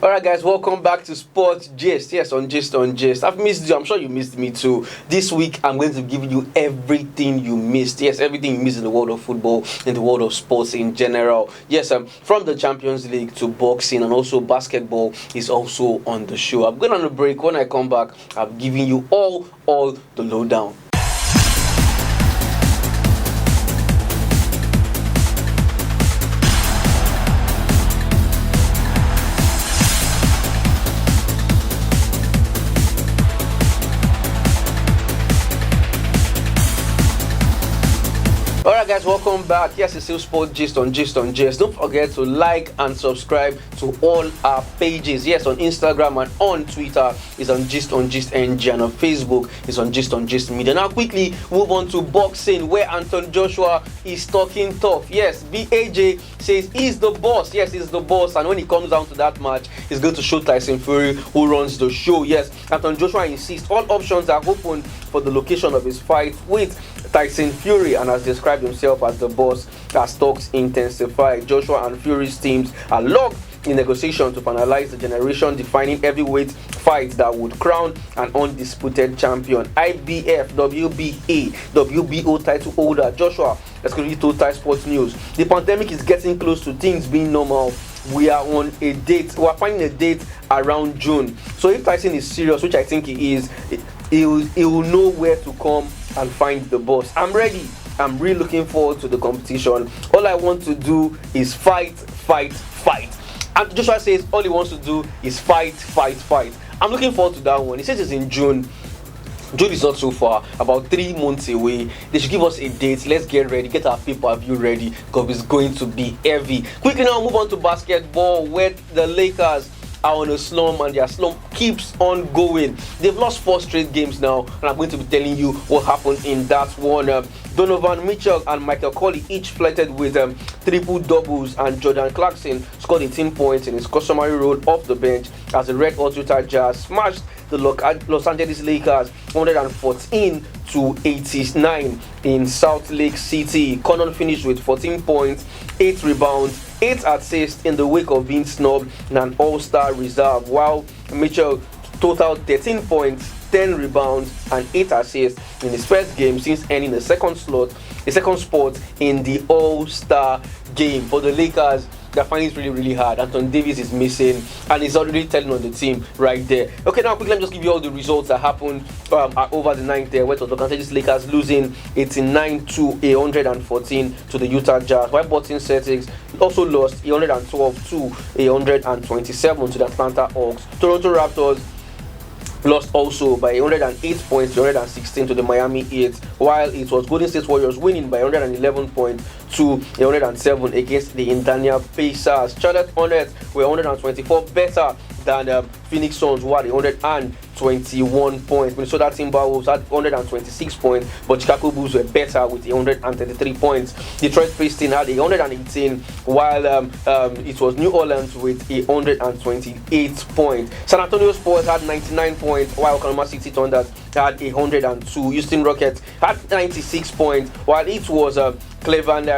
Alright guys, welcome back to Sports Gist. Yes, on Gist. I've missed you. I'm sure you missed me too. This week I'm going to give you everything you missed. Yes, everything you missed in the world of football, in the world of sports in general. Yes, from the Champions League to boxing and also basketball is also on the show. I'm going on a break. When I come back, I'm giving you all the lowdown. Alright guys, welcome back. Yes, it's still Sport Gist on Gist. Don't forget to like and subscribe to all our pages. Yes, on Instagram and on Twitter is on Gist NG, and on Facebook is on Gist Media. Now quickly move on to boxing, where Anthony Joshua is talking tough. Yes, BAJ says he's the boss. Yes, he's the boss, and when it comes down to that match, he's going to show Tyson Fury who runs the show. Yes, Anthony Joshua insists all options are open for the location of his fight with Tyson Fury, and has described himself as the boss as talks intensify. Joshua and Fury's teams are locked in negotiation to finalize the generation-defining heavyweight fight that would crown an undisputed champion. IBF, WBA, WBO title holder Joshua exclusively told Thai Sports News, "The pandemic is getting close to things being normal. We are on a date. We are finding a date around June. So if Tyson is serious, which I think he is, he will know where to come and find the boss. I'm ready. I'm really looking forward to the competition. All I want to do is fight. And Joshua says all he wants to do is fight. I'm looking forward to that one. He says it's in June. June is not so far, about 3 months away. They should give us a date. Let's get ready, get our pay-per-view ready, because it's going to be heavy. Quickly now, move on to basketball, where the Lakers are on a slump, and their slump keeps on going. They've lost 4 straight games now, and I'm going to be telling you what happened in that one. Donovan Mitchell and Michael Colley each flirted with triple doubles, and Jordan Clarkson scored 18 points in his customary role off the bench as the Red Hot Utah Jazz smashed the Los Angeles Lakers 114-89 in Salt Lake City. Connaughton finished with 14 points, 8 rebounds, 8 assists in the wake of being snubbed in an all-star reserve, while Mitchell totaled 13 points, 10 rebounds and 8 assists in his first game since earning the second spot in the all-star game. For the Lakers, they're finding it really hard. Anthony Davis is missing, and he's already telling on the team right there. Okay, now quickly, let me just give you all the results that happened over the night there, where the Los Angeles Lakers losing 89-114 to the Utah Jazz, while Boston Celtics also lost 112-127 to the Atlanta Hawks. Toronto Raptors lost also by 108 points, 116 to the Miami Heat, while it was Golden State Warriors winning by 111 points to 107 against the Indiana Pacers. Charlotte Hornets were 124 better than Phoenix Suns, who had 121 points. Minnesota Timberwolves had 126 points, but Chicago Bulls were better with 133 points. Detroit Pistons had 118, while it was New Orleans with 128 points. San Antonio Spurs had 99 points, while Oklahoma City Thunder had 102. Houston Rockets had 96 points, while it was Cleveland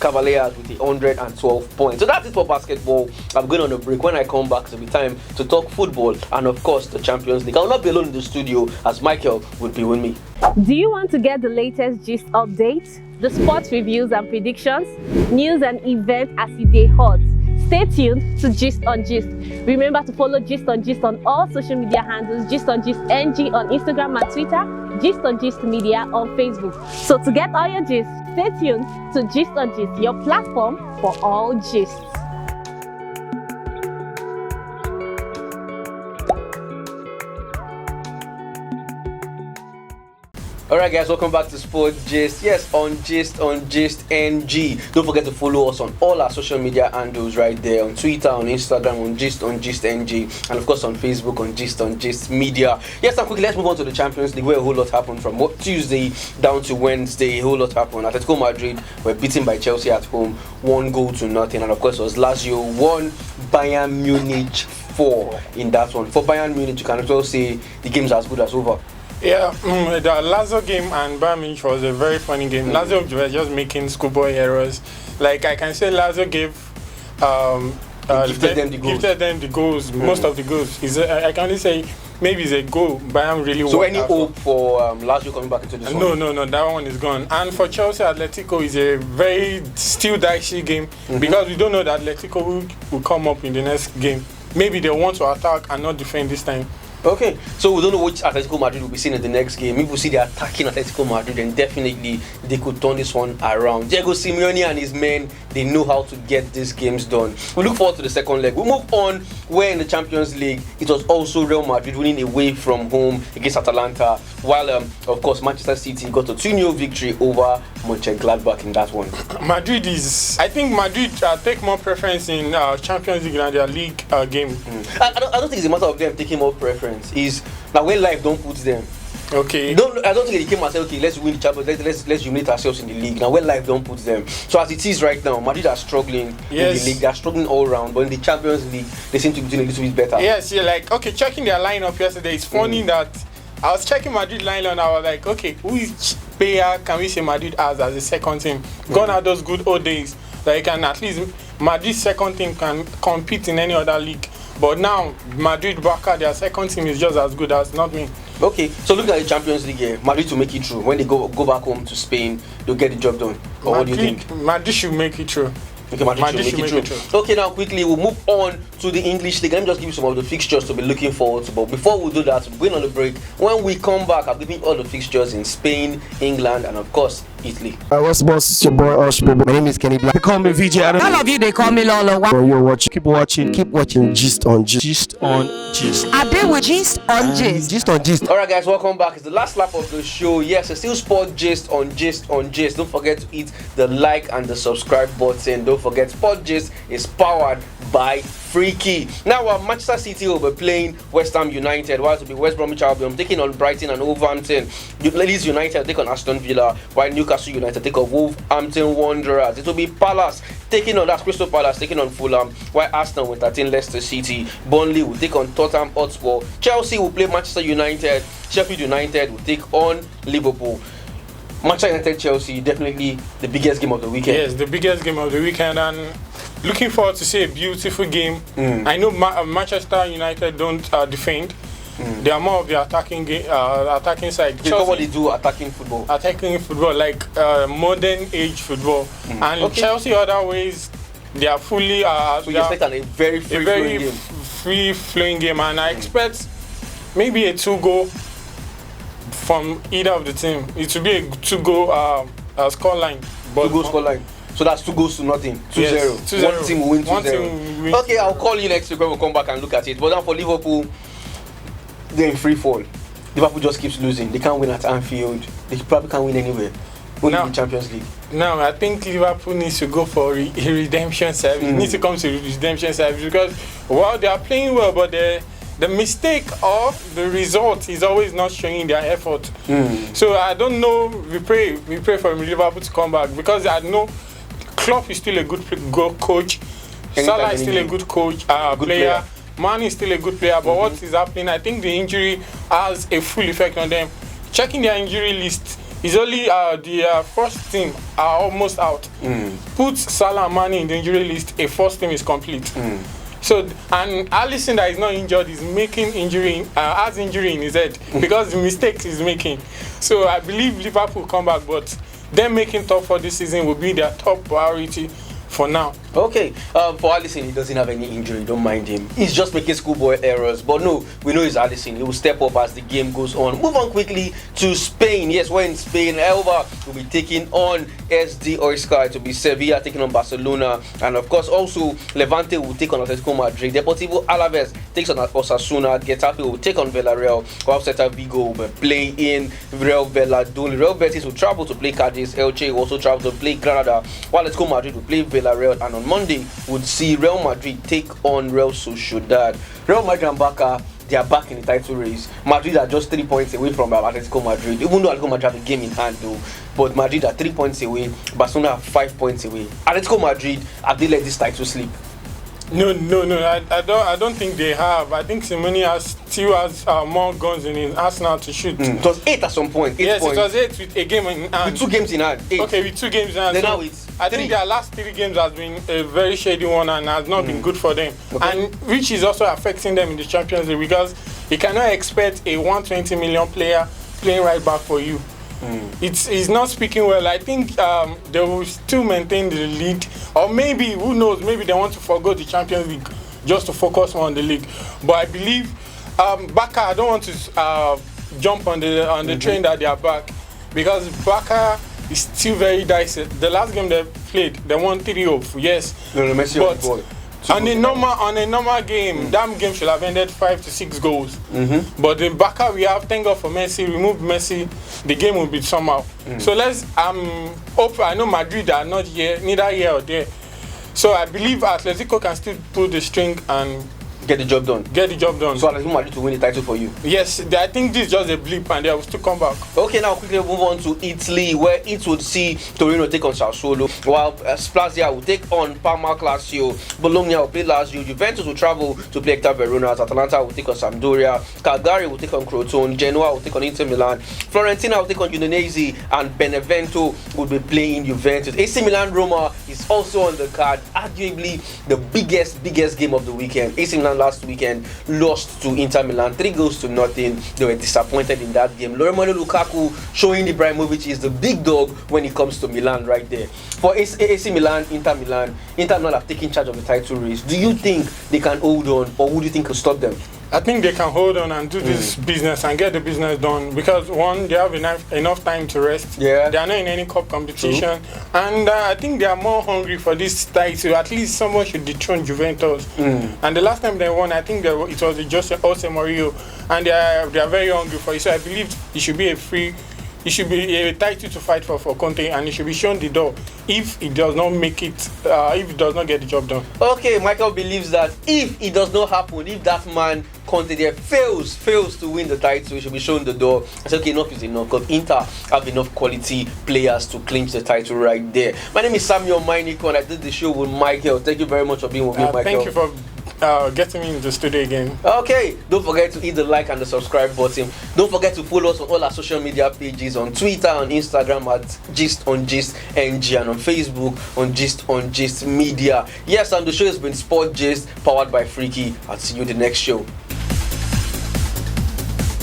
Cavaliers with 112 points. So that's it for basketball. I'm going on a break. When I come back, it'll be time to talk football and, of course, the Champions League. I will not be alone in the studio, as Michael will be with me. Do you want to get the latest gist updates, the sports reviews and predictions, news and events as they hot? Stay tuned to Gist on Gist. Remember to follow Gist on all social media handles, Gist NG on Instagram and Twitter, Gist on Gist Media on Facebook. So to get all your gist, stay tuned to Gist on Gist, your platform for all gists. Alright guys, welcome back to Sports Gist. Yes, on Gist NG. Don't forget to follow us on all our social media handles right there, on Twitter, on Instagram, on Gist NG, and of course on Facebook on Gist Media. Yes, and quickly, let's move on to the Champions League, where a whole lot happened from Tuesday down to Wednesday. A whole lot happened. Atletico Madrid were beaten by Chelsea at home, 1-0, and of course it was Lazio 1, Bayern Munich 4 in that one. For Bayern Munich, you can also say the game's as good as over. Yeah, the Lazio game and Bayern Munich was a very funny game. Lazio were just making schoolboy errors. Like, I can say Lazio gave gifted them the goals, most of the goals. I can only say maybe it's a goal, but I'm really. So any hope for Lazio coming back into this one? No, that one is gone. And for Chelsea, Atletico is a very still dicey game because we don't know that Atletico will come up in the next game. Maybe they want to attack and not defend this time. Okay, so we don't know which Atletico Madrid will be seen in the next game. If we see the attacking Atletico Madrid, then definitely they could turn this one around. Diego Simeone and his men, they know how to get these games done. We look forward to the second leg. We move on where in the Champions League, it was also Real Madrid winning away from home against Atalanta, while of course Manchester City got a 2-0 victory over Mönchengladbach in that one. I think Madrid take more preference in Champions League than their league game. I don't think it's a matter of them taking more preference. Is now when life don't put them. Okay. I don't think they came and said, okay, let's win the Champions, let's humiliate ourselves in the league. Now when life don't put them. So as it is right now, Madrid are struggling in the league. They are struggling all round, but in the Champions League, they seem to be doing a little bit better. Yes, checking their lineup yesterday. It's funny that I was checking Madrid lineup and I was like, okay, which player can we say Madrid has as a second team? Gone are those good old days that you can at least Madrid's second team can compete in any other league. But now, Madrid, Barca, their second team is just as good as not me. Okay, so looking at the Champions League here, Madrid to make it through. When they go back home to Spain, they'll get the job done. Or what do you think? Madrid should make it through. Okay, Madrid should make it through. Okay, now quickly we'll move on to the English League. Let me just give you some of the fixtures to be looking forward to. But before we do that, we're going on a break. When we come back, I'll give you all the fixtures in Spain, England, and of course, Italy. What's boss? It's your boy Osh, baby. My name is Kenny Black. They call me VJ Adam. All of you, they call me Lolo. You're watching. Keep watching. Gist on Gist. Gist on Gist. I did with Gist on Gist. Gist on Gist. Alright guys, welcome back. It's the last lap of the show. Yes, it's still Sport Gist on Gist on Gist. Don't forget to hit the like and the subscribe button. Don't forget, Sport Gist is powered by Freaky. Now, Manchester City will be playing West Ham United, while to be West Bromwich Albion taking on Brighton and Wolverhampton. Leeds United take on Aston Villa, while Newcastle United take on Wolverhampton Wanderers. It will be Palace taking on Crystal Palace taking on Fulham, while Arsenal will entertain Leicester City. Burnley will take on Tottenham Hotspur. Chelsea will play Manchester United. Sheffield United will take on Liverpool. Manchester United Chelsea, definitely the biggest game of the weekend. Yes, the biggest game of the weekend, and looking forward to see a beautiful game. I know Manchester United don't defend. They are more of the attacking side. They know what they do, attacking football. Attacking football, like modern age football. And Chelsea, other ways, they are fully. So you expect a very free-flowing game, and I expect maybe a 2-goal from either of the team. It will be a 2-goal scoreline. 2-goal scoreline. So that's 2 goals to nothing. 2-0. Yes, 2-0. One team will win 2-0. Okay, I'll call you next week when we come back and look at it. But now for Liverpool, they're in free fall. Liverpool just keeps losing. They can't win at Anfield. They probably can't win anywhere. Only in the Champions League. Now, I think Liverpool needs to go for a redemption service. Needs to come to redemption service because while they are playing well, but the mistake of the result is always not showing their effort. So I don't know. We pray for Liverpool to come back because I know Klopp is still a good coach. Salah is still a good coach, player. Man is still a good player, but what is happening? I think the injury has a full effect on them. Checking their injury list, is only the first team are almost out. Put Salah and Mane in the injury list, a first team is complete. So, and Alisson that is not injured is making has injury in his head because the mistakes he's making. So I believe Liverpool will come back, but them making top for this season will be their top priority for now. Okay, for Alisson, he doesn't have any injury, don't mind him. He's just making schoolboy errors. But no, we know it's Alisson. He will step up as the game goes on. Move on quickly to Spain. Yes, we're in Spain. Elva will be taking on SD Huesca. To be Sevilla taking on Barcelona. And of course, also Levante will take on Atletico Madrid. Deportivo Alaves takes on Osasuna. Getafe will take on Villarreal. While Celta Vigo will play in Real Valladolid. Real Betis will travel to play Cadiz. Elche will also travel to play Granada. While Atletico Madrid will play Villarreal. And on Monday, would see Real Madrid take on Real Sociedad. Real Madrid and Barca, they are back in the title race. Madrid are just 3 points away from Atletico Madrid. Even though Atletico Madrid have a game in hand though, but Madrid are 3 points away. Barcelona are 5 points away. Atletico Madrid, have they let this title slip? No. I don't think they have. I think Simone still has more guns in his arsenal to shoot. It was 8 at some point. 8 Yes, points. it was 8 with a game in hand. With 2 games in hand. 8. Okay, with 2 games in hand. Then So now it's I 3. think their last 3 games has been a very shady one and has not been good for them. Okay. And which is also affecting them in the Champions League because you cannot expect a 120 million player playing right back for you. It's not speaking well. I think they will still maintain the lead, or maybe, who knows, maybe they want to forgo the Champions League just to focus more on the league. But I believe Barca, I don't want to jump on the train that they are back, because Barca is still very dicey. The last game they played, they won 3-0. Yes, No, Messi on the ball. on a normal game, that game should have ended 5 to 6 goals. But the Barca we have, thank God for Messi, remove Messi, the game will be somehow. So let's hope. I know Madrid are not here, neither here or there. So I believe Atletico can still pull the string and Get the job done. So Atletico Madrid to win the title for you. Yes, I think this is just a blip and they will still come back. Okay, now quickly move on to Italy, where it would see Torino take on Sassuolo, while Spezia will take on Parma Lazio, Bologna will play Lazio, Juventus will travel to play Hector Verona, Atalanta will take on Sampdoria, Cagliari will take on Crotone, Genoa will take on Inter Milan, Fiorentina will take on Udinese, and Benevento will be playing Juventus. AC Milan Roma is also on the card, arguably the biggest game of the weekend. AC Milan last weekend lost to Inter Milan 3-0. They were disappointed in that game. Romelu Lukaku showing Ibrahimovic is the big dog when it comes to Milan right there. For AC Milan, Inter Milan have taken charge of the title race. Do you think they can hold on, or would you think will stop them? I think they can hold on and do this business and get the business done, because one, they have enough time to rest. Yeah. They are not in any cup competition. And I think they are more hungry for this title. At least someone should dethrone Juventus. And the last time they won, I think it was Jose Mourinho, and they are very hungry for it. So I believe it should be it should be a title to fight for Conte, and it should be shown the door if it does not make it, if it does not get the job done. Okay, Michael believes that if it does not happen, if that man Conte there fails to win the title, he should be shown the door. I said, okay, enough is enough, because Inter have enough quality players to clinch the title right there. My name is Samuel Mainiko, and I did the show with Michael. Thank you very much for being with me, Michael. Thank you for getting me in the studio again. Okay, don't forget to hit the like and the subscribe button. Don't forget to follow us on all our social media pages, on Twitter, on Instagram at Gist on Gist NG, and on Facebook on Gist on Gist Media. Yes, and the show has been Sport Gist, powered by Freaky. I'll see you in the next show.